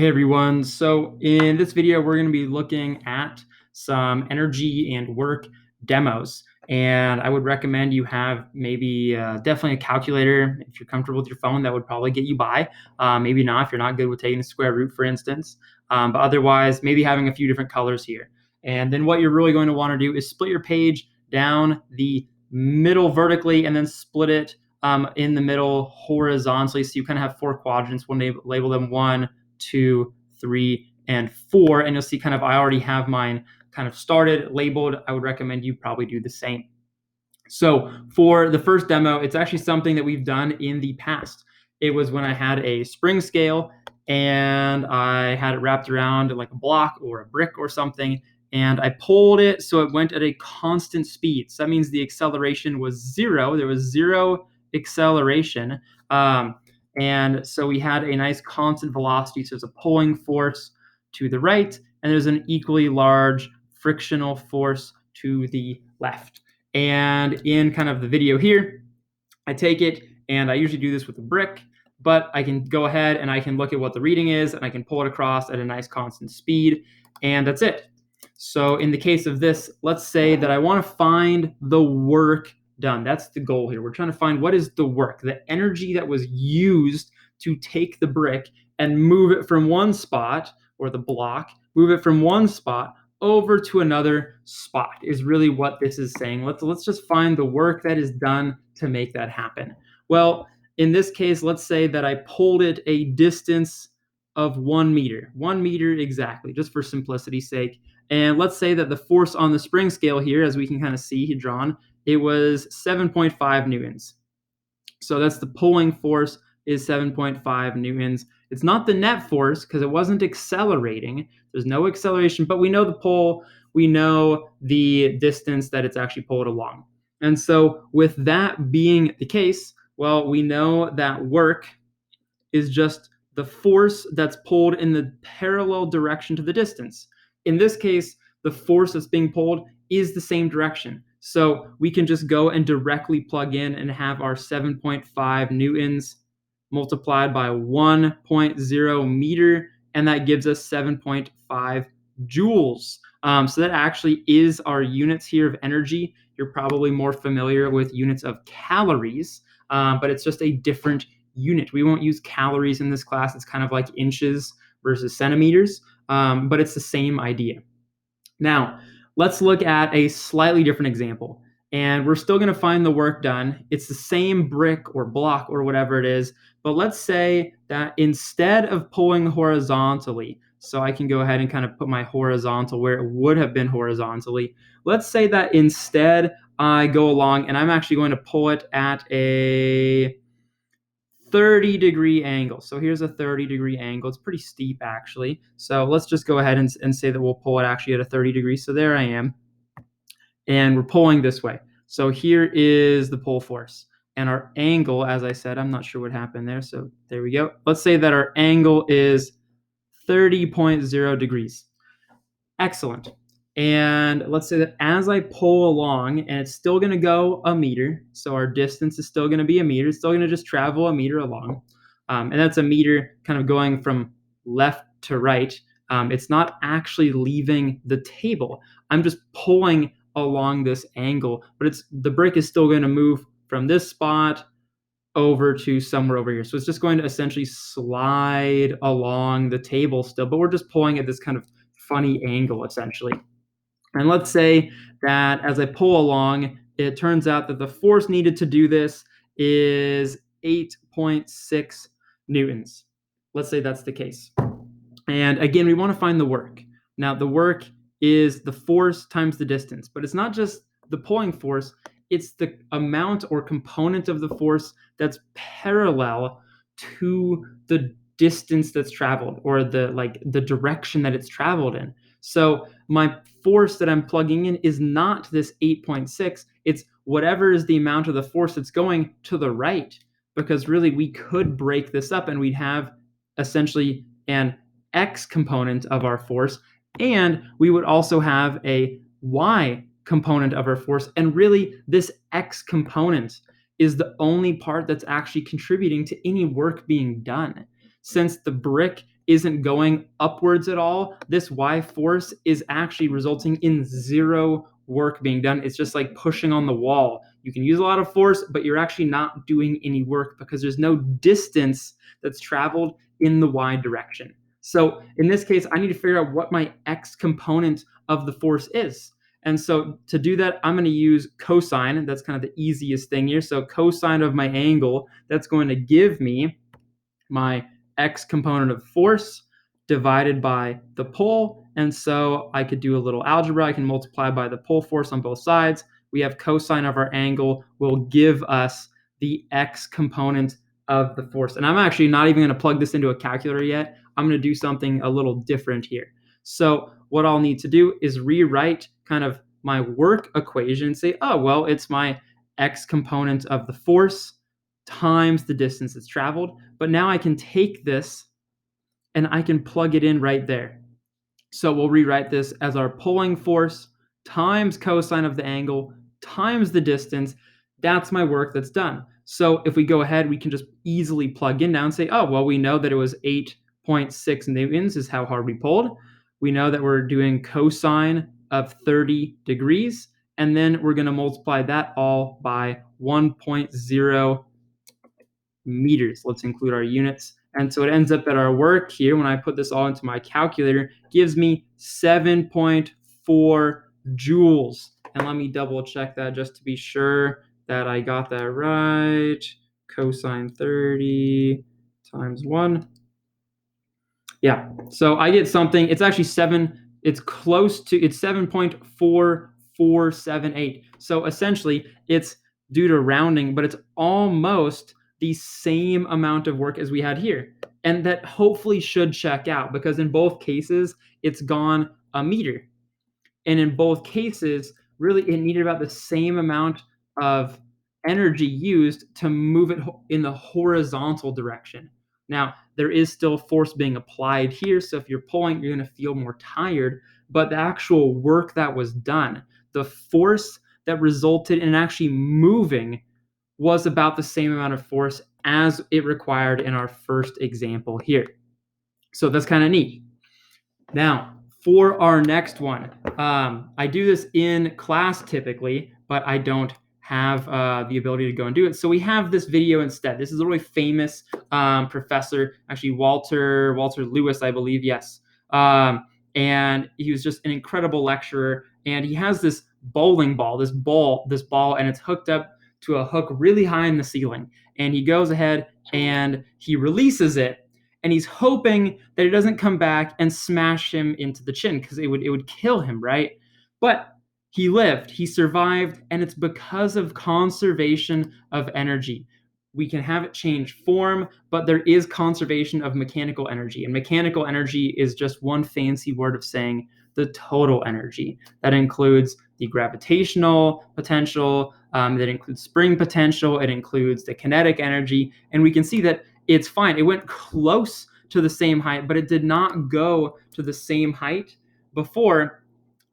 Hey everyone, so in this video we're going to be looking at some energy and work demos, and I would recommend you have maybe definitely a calculator. If you're comfortable with your phone, that would probably get you by. Maybe not if you're not good with taking the square root, for instance, but otherwise maybe having a few different colors here. And then what you're really going to want to do is split your page down the middle vertically and then split it in the middle horizontally, so you kind of have four quadrants. We'll label them 1, 2, 3, and 4. And you'll see kind of I already have mine kind of started, labeled. I would recommend you probably do the same. So for the first demo, it's actually something that we've done in the past. It was when I had a spring scale and I had it wrapped around like a block or a brick or something, and I pulled it so it went at a constant speed. So that means the acceleration was 0. There was 0 acceleration. And so we had a nice constant velocity. So there's a pulling force to the right, and there's an equally large frictional force to the left. And in kind of the video here, I take it, and I usually do this with a brick, but I can go ahead and I can look at what the reading is, and I can pull it across at a nice constant speed, and that's it. So in the case of this, let's say that I want to find the work done. That's the goal here. We're trying to find what is the work, the energy that was used to take the brick and move it from one spot, or the block, move it from one spot over to another spot is really what this is saying. Let's just find the work that is done to make that happen. Well, in this case, let's say that I pulled it a distance of 1 meter, 1 meter exactly, just for simplicity's sake. And let's say that the force on the spring scale here, as we can kind of see here drawn, it was 7.5 newtons. So that's the pulling force is 7.5 newtons. It's not the net force because it wasn't accelerating. There's no acceleration, but we know the pull, we know the distance that it's actually pulled along. And so with that being the case, well, we know that work is just the force that's pulled in the parallel direction to the distance. In this case, the force that's being pulled is the same direction. So we can just go and directly plug in and have our 7.5 newtons multiplied by 1.0 meter, and that gives us 7.5 joules. So that actually is our units here of energy. You're probably more familiar with units of calories, but it's just a different unit. We won't use calories in this class. It's kind of like inches versus centimeters, but it's the same idea. Now, let's look at a slightly different example. And we're still going to find the work done. It's the same brick or block or whatever it is. But let's say that instead of pulling horizontally, so I can go ahead and kind of put my horizontal where it would have been horizontally. Let's say that instead I go along and I'm actually going to pull it at a 30-degree angle. So here's a 30-degree angle. It's pretty steep, actually. So let's just go ahead and say that we'll pull it actually at a 30 degrees. So there I am. And we're pulling this way. So here is the pull force. And our angle, as I said, I'm not sure what happened there. So there we go. Let's say that our angle is 30.0 degrees. Excellent. And let's say that as I pull along, and it's still going to go a meter, so our distance is still going to be a meter. It's still going to just travel a meter along. And that's a meter kind of going from left to right. It's not actually leaving the table. I'm just pulling along this angle, but the brick is still going to move from this spot over to somewhere over here. So it's just going to essentially slide along the table still, but we're just pulling at this kind of funny angle essentially. And let's say that as I pull along, it turns out that the force needed to do this is 8.6 newtons. Let's say that's the case. And again, we want to find the work. Now, the work is the force times the distance, but it's not just the pulling force, it's the amount or component of the force that's parallel to the distance that's traveled, or the direction that it's traveled in. So my force that I'm plugging in is not this 8.6, it's whatever is the amount of the force that's going to the right, because really we could break this up and we'd have essentially an x component of our force, and we would also have a y component of our force. And really, this x component is the only part that's actually contributing to any work being done. Since the brick isn't going upwards at all, this Y force is actually resulting in zero work being done. It's just like pushing on the wall. You can use a lot of force, but you're actually not doing any work because there's no distance that's traveled in the Y direction. So in this case, I need to figure out what my X component of the force is. And so to do that, I'm going to use cosine. That's kind of the easiest thing here. So cosine of my angle, that's going to give me my X component of force divided by the pole. And so I could do a little algebra. I can multiply by the pole force on both sides. We have cosine of our angle will give us the X component of the force. And I'm actually not even going to plug this into a calculator yet. I'm going to do something a little different here. So what I'll need to do is rewrite kind of my work equation and say, oh, well, it's my X component of the force times the distance it's traveled. But now I can take this and I can plug it in right there. So we'll rewrite this as our pulling force times cosine of the angle times the distance. That's my work that's done. So if we go ahead, we can just easily plug in now and say, oh, well, we know that it was 8.6 newtons is how hard we pulled. We know that we're doing cosine of 30 degrees. And then we're going to multiply that all by 1.0 meters. Let's include our units. And so it ends up that our work here, when I put this all into my calculator, gives me 7.4 joules. And let me double check that just to be sure that I got that right. Cosine 30 times 1. Yeah, so I get something, it's actually 7.4478. So essentially, it's due to rounding, but it's almost the same amount of work as we had here. And that hopefully should check out because in both cases, it's gone a meter. And in both cases, really it needed about the same amount of energy used to move it in the horizontal direction. Now, there is still force being applied here. So if you're pulling, you're going to feel more tired. But the actual work that was done, the force that resulted in actually moving was about the same amount of force as it required in our first example here. So that's kind of neat. Now, for our next one, I do this in class typically, but I don't have the ability to go and do it. So we have this video instead. This is a really famous professor, actually Walter Lewis, I believe, yes. And he was just an incredible lecturer. And he has this bowling ball, this ball, and it's hooked up to a hook really high in the ceiling. And he goes ahead and he releases it. And he's hoping that it doesn't come back and smash him into the chin because it would kill him, right? But he lived, he survived, and it's because of conservation of energy. We can have it change form, but there is conservation of mechanical energy. And mechanical energy is just one fancy word of saying the total energy. That includes the gravitational potential, that includes spring potential, it includes the kinetic energy, and we can see that it's fine. It went close to the same height, but it did not go to the same height before.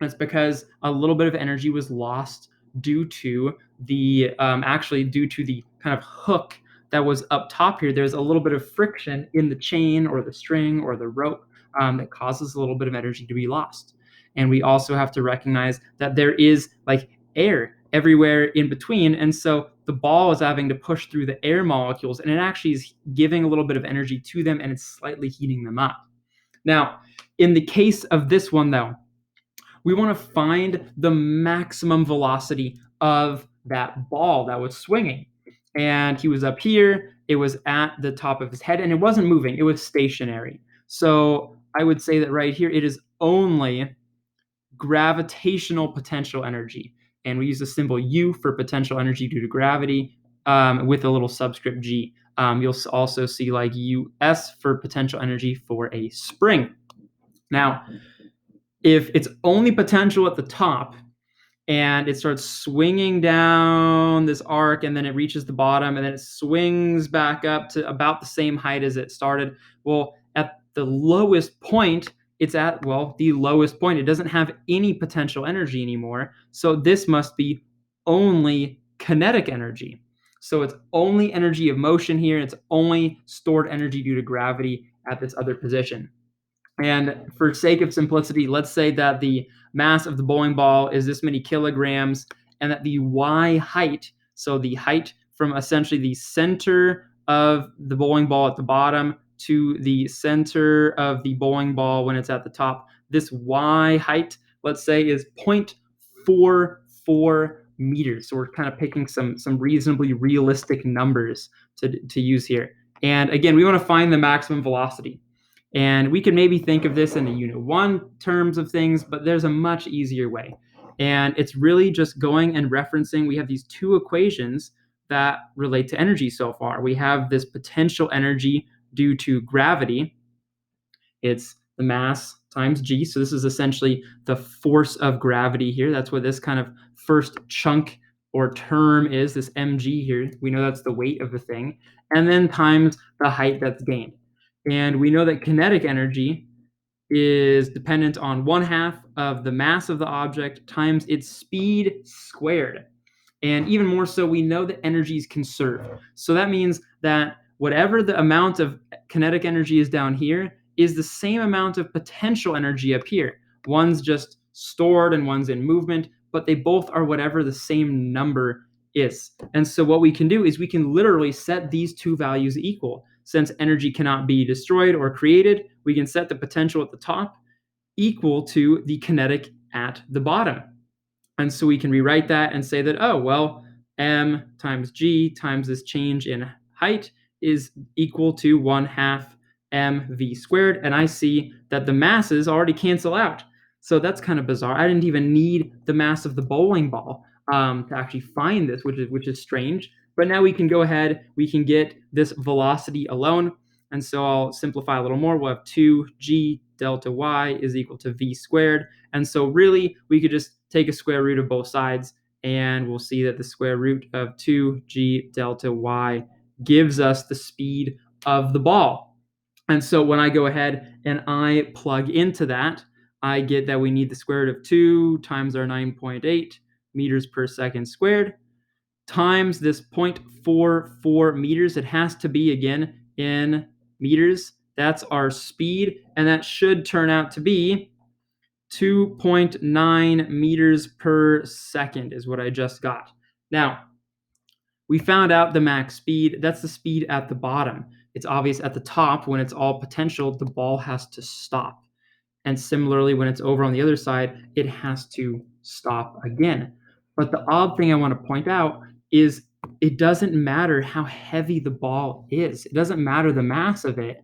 It's because a little bit of energy was lost due to the due to the kind of hook that was up top here. There's a little bit of friction in the chain or the string or the rope that causes a little bit of energy to be lost. And we also have to recognize that there is like air everywhere in between. And so the ball is having to push through the air molecules, and it actually is giving a little bit of energy to them, and it's slightly heating them up. Now, in the case of this one, though, we want to find the maximum velocity of that ball that was swinging. And he was up here, it was at the top of his head, and it wasn't moving, it was stationary. So I would say that right here, it is only gravitational potential energy. And we use the symbol U for potential energy due to gravity with a little subscript G. You'll also see like US for potential energy for a spring. Now, if it's only potential at the top and it starts swinging down this arc and then it reaches the bottom and then it swings back up to about the same height as it started, well, at the lowest point, it's at, well, the lowest point. It doesn't have any potential energy anymore. So this must be only kinetic energy. So it's only energy of motion here. It's only stored energy due to gravity at this other position. And for sake of simplicity, let's say that the mass of the bowling ball is this many kilograms, and that the y height, so the height from essentially the center of the bowling ball at the bottom to the center of the bowling ball when it's at the top, this y height, let's say, is 0.44 meters. So we're kind of picking some reasonably realistic numbers to use here. And again, we want to find the maximum velocity. And we can maybe think of this in the unit one terms of things, but there's a much easier way. And it's really just going and referencing, we have these two equations that relate to energy so far. We have this potential energy due to gravity. It's the mass times g. So this is essentially the force of gravity here. That's what this kind of first chunk or term is, this mg here. We know that's the weight of the thing. And then times the height that's gained. And we know that kinetic energy is dependent on 1/2 of the mass of the object times its speed squared. And even more so, we know that energy is conserved. So that means that whatever the amount of kinetic energy is down here is the same amount of potential energy up here. One's just stored and one's in movement, but they both are whatever the same number is. And so what we can do is we can literally set these two values equal. Since energy cannot be destroyed or created, we can set the potential at the top equal to the kinetic at the bottom. And so we can rewrite that and say that, oh, well, m times g times this change in height is equal to 1/2 mv squared. And I see that the masses already cancel out. So that's kind of bizarre. I didn't even need the mass of the bowling ball to actually find this, which is strange. But now we can go ahead, we can get this velocity alone. And so I'll simplify a little more. We'll have 2g delta y is equal to v squared. And so really, we could just take a square root of both sides, and we'll see that the square root of 2g delta y gives us the speed of the ball. And so when I go ahead and I plug into that, I get that we need the square root of 2 times our 9.8 meters per second squared times this 0.44 meters. It has to be, again, in meters. That's our speed, and that should turn out to be 2.9 meters per second is what I just got. Now, we found out the max speed. That's the speed at the bottom. It's obvious at the top, when it's all potential, the ball has to stop. And similarly, when it's over on the other side, it has to stop again. But the odd thing I want to point out is it doesn't matter how heavy the ball is. It doesn't matter the mass of it,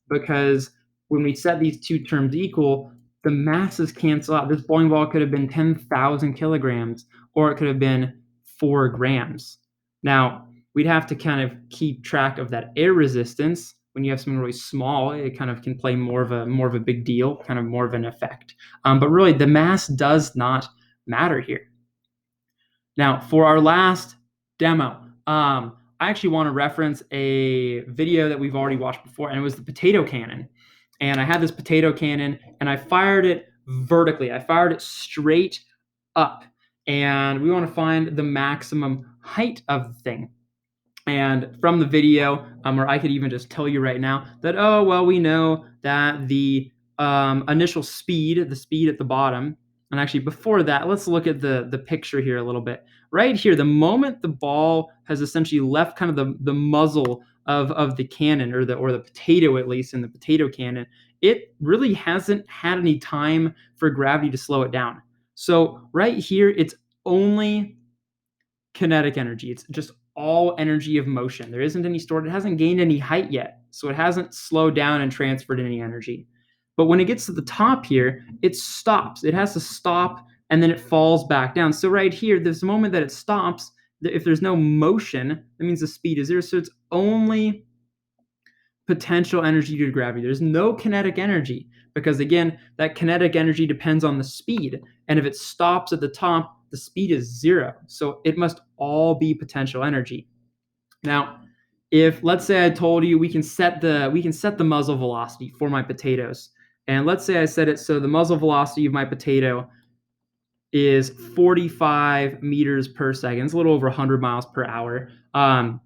because when we set these two terms equal, the masses cancel out. This bowling ball could have been 10,000 kilograms, or it could have been 4 grams. Now, we'd have to kind of keep track of that air resistance. When you have something really small, it kind of can play more of a big deal, kind of more of an effect. But really, the mass does not matter here. Now, for our last demo, I actually want to reference a video that we've already watched before, and it was the potato cannon. And I had this potato cannon, and I fired it vertically. I fired it straight up. And we want to find the maximum height of the thing. And from the video, or I could even just tell you right now that, oh, well, we know that the initial speed, the speed at the bottom, and actually before that, let's look at the picture here a little bit. Right here, the moment the ball has essentially left kind of the muzzle of the cannon, or the potato, at least in the potato cannon, it really hasn't had any time for gravity to slow it down. So right here, it's only kinetic energy. It's just all energy of motion. There isn't any stored. It hasn't gained any height yet, so it hasn't slowed down and transferred any energy. But when it gets to the top here, it stops. It has to stop, and then it falls back down. So right here, this moment that it stops, if there's no motion, that means the speed is 0. So it's only potential energy due to gravity. There's no kinetic energy, because again, that kinetic energy depends on the speed. And if it stops at the top, the speed is 0. So it must all be potential energy. Now, if, let's say I told you we can set the muzzle velocity for my potatoes. And let's say I set it so the muzzle velocity of my potato is 45 meters per second. It's a little over 100 miles per hour. And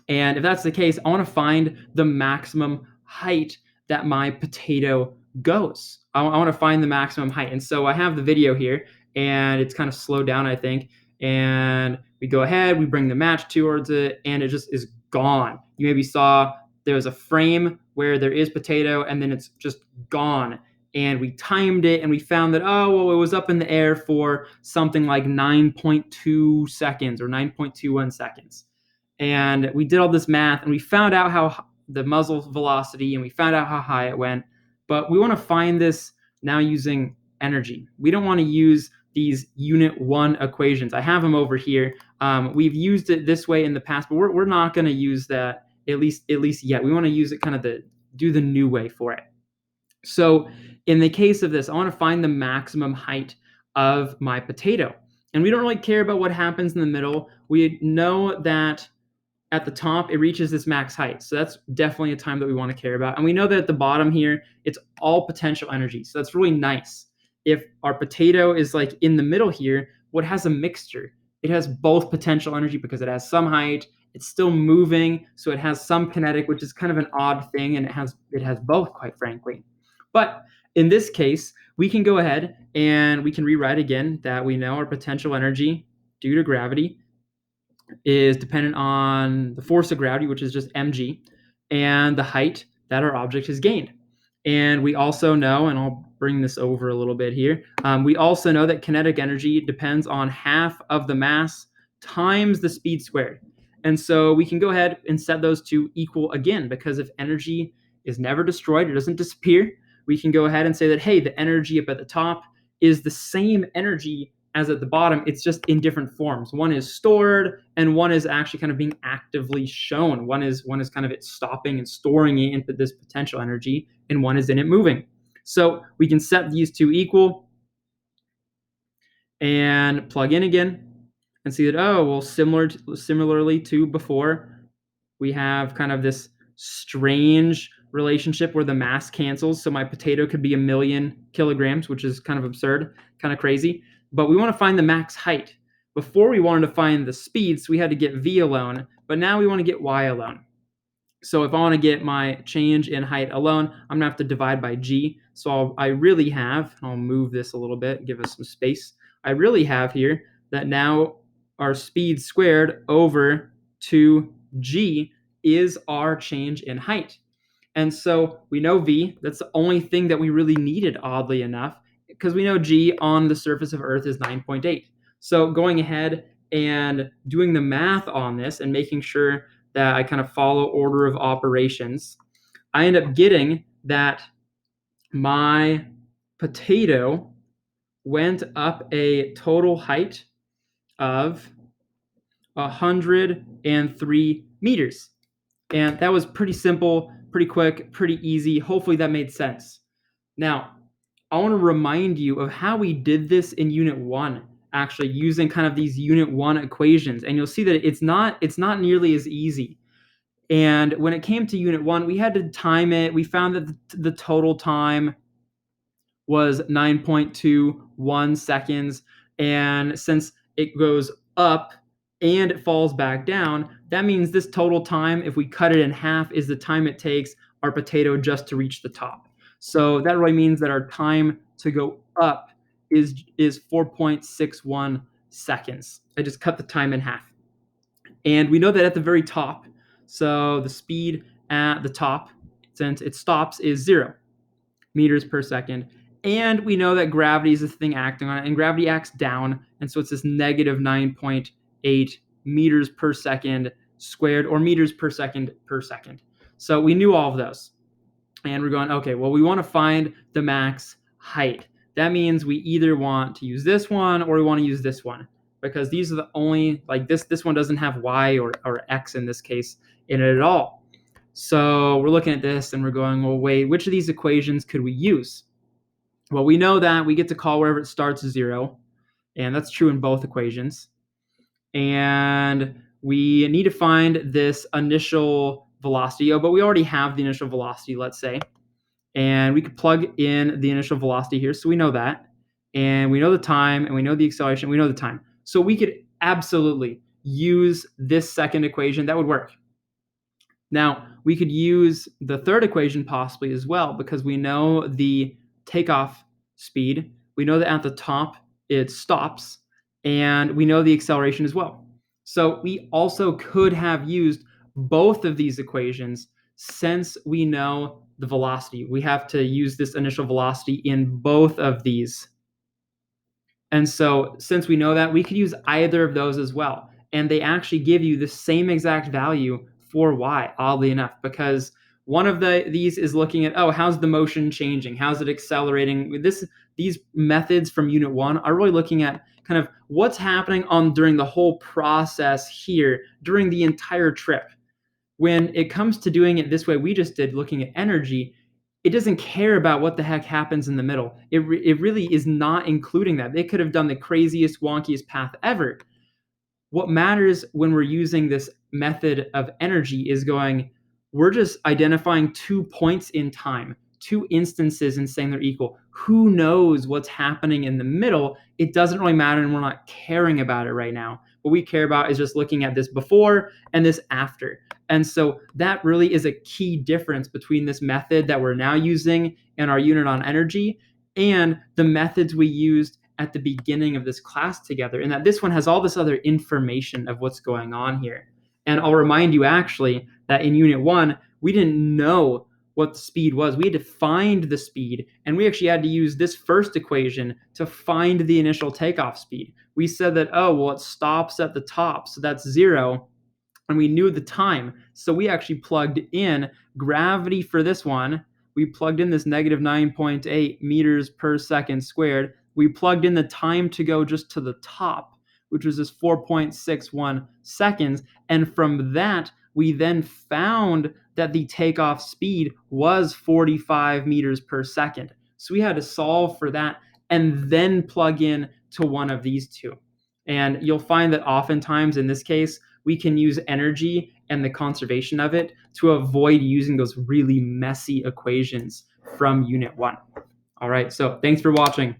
if that's the case, I want to find the maximum height that my potato goes. I want to find the maximum height. And so I have the video here, and it's kind of slowed down, I think. And we go ahead, we bring the match towards it, and it just is gone. You maybe saw there's a frame where there is potato, and then it's just gone. And we timed it, and we found that, oh, well, it was up in the air for something like 9.2 seconds or 9.21 seconds. And we did all this math, and we found out how the muzzle velocity, and we found out how high it went. But we want to find this now using energy. We don't want to use these unit 1 equations. I have them over here. We've used it this way in the past, but we're not going to use that at least yet. We want to use it kind of do the new way for it. So in the case of this, I want to find the maximum height of my potato. And we don't really care about what happens in the middle. We know that at the top, it reaches this max height. So that's definitely a time that we want to care about. And we know that at the bottom here, it's all potential energy. So that's really nice. If our potato is like in the middle here, what has a mixture? It has both potential energy because it has some height. It's still moving, so it has some kinetic, which is kind of an odd thing, and it has both, quite frankly. But in this case, we can go ahead and we can rewrite again that we know our potential energy due to gravity is dependent on the force of gravity, which is just mg, and the height that our object has gained. And we also know, and I'll bring this over a little bit here, we also know that kinetic energy depends on half of the mass times the speed squared. And so we can go ahead and set those two equal again, because if energy is never destroyed, it doesn't disappear, we can go ahead and say that, hey, the energy up at the top is the same energy as at the bottom. It's just in different forms. One is stored, and one is actually kind of being actively shown. One is kind of it stopping and storing it into this potential energy, and one is in it moving. So we can set these two equal and plug in again and see that, oh, well, similarly to before, we have kind of this strange relationship where the mass cancels. So my potato could be 1,000,000 kilograms, which is kind of absurd, kind of crazy. But we want to find the max height. Before we wanted to find the speed, so we had to get v alone, but now we want to get y alone. So if I want to get my change in height alone, I'm going to have to divide by g. So I really have, I'll move this a little bit, give us some space. I really have here that now our speed squared over 2g is our change in height. And so we know v, that's the only thing that we really needed, oddly enough, because we know g on the surface of Earth is 9.8. So going ahead and doing the math on this and making sure that I kind of follow order of operations, I end up getting that my potato went up a total height of 103 meters. And that was pretty simple, pretty quick, pretty easy. Hopefully that made sense. Now, I want to remind you of how we did this in Unit 1, actually using kind of these Unit 1 equations. And you'll see that it's not nearly as easy. And when it came to Unit 1, we had to time it. We found that the total time was 9.21 seconds. And since it goes up and it falls back down, that means this total time, if we cut it in half, is the time it takes our potato just to reach the top. So that really means that our time to go up is 4.61 seconds. I just cut the time in half. And we know that at the very top, so the speed at the top, since it stops, is 0 meters per second. And we know that gravity is the thing acting on it, and gravity acts down, and so it's this negative 9.8 meters per second squared, or meters per second per second. So we knew all of those. And we're going, okay, well, we want to find the max height. That means we either want to use this one or we want to use this one, because these are the only, like this one doesn't have y or x in this case in it at all. So we're looking at this and we're going, well, wait, which of these equations could we use? Well, we know that we get to call wherever it starts 0, and that's true in both equations. And we need to find this initial velocity, but we already have the initial velocity, let's say. And we could plug in the initial velocity here, so we know that. And we know the time, and we know the acceleration, we know the time. So we could absolutely use this second equation. That would work. Now, we could use the third equation possibly as well because we know the takeoff speed, we know that at the top it stops, and we know the acceleration as well. So we also could have used both of these equations since we know the velocity. We have to use this initial velocity in both of these. And so, since we know that, we could use either of those as well. And they actually give you the same exact value for y, oddly enough, because one of these is looking at, oh, how's the motion changing? How's it accelerating? These methods from unit 1 are really looking at kind of what's happening on during the whole process here during the entire trip. When it comes to doing it this way we just did, looking at energy, it doesn't care about what the heck happens in the middle. It really is not including that. They could have done the craziest, wonkiest path ever. What matters when we're using this method of energy is going, we're just identifying 2 points in time, 2 instances, and saying they're equal. Who knows what's happening in the middle? It doesn't really matter, and we're not caring about it right now. What we care about is just looking at this before and this after. And so that really is a key difference between this method that we're now using in our unit on energy and the methods we used at the beginning of this class together, and that this one has all this other information of what's going on here. And I'll remind you actually that in unit 1, we didn't know what the speed was. We had to find the speed, and we actually had to use this first equation to find the initial takeoff speed. We said that, oh, well, it stops at the top, so that's 0, and we knew the time. So we actually plugged in gravity for this one. We plugged in this negative 9.8 meters per second squared. We plugged in the time to go just to the top, which was this 4.61 seconds. And from that, we then found that the takeoff speed was 45 meters per second. So we had to solve for that and then plug in to one of these two. And you'll find that oftentimes in this case, we can use energy and the conservation of it to avoid using those really messy equations from unit 1. All right, so thanks for watching.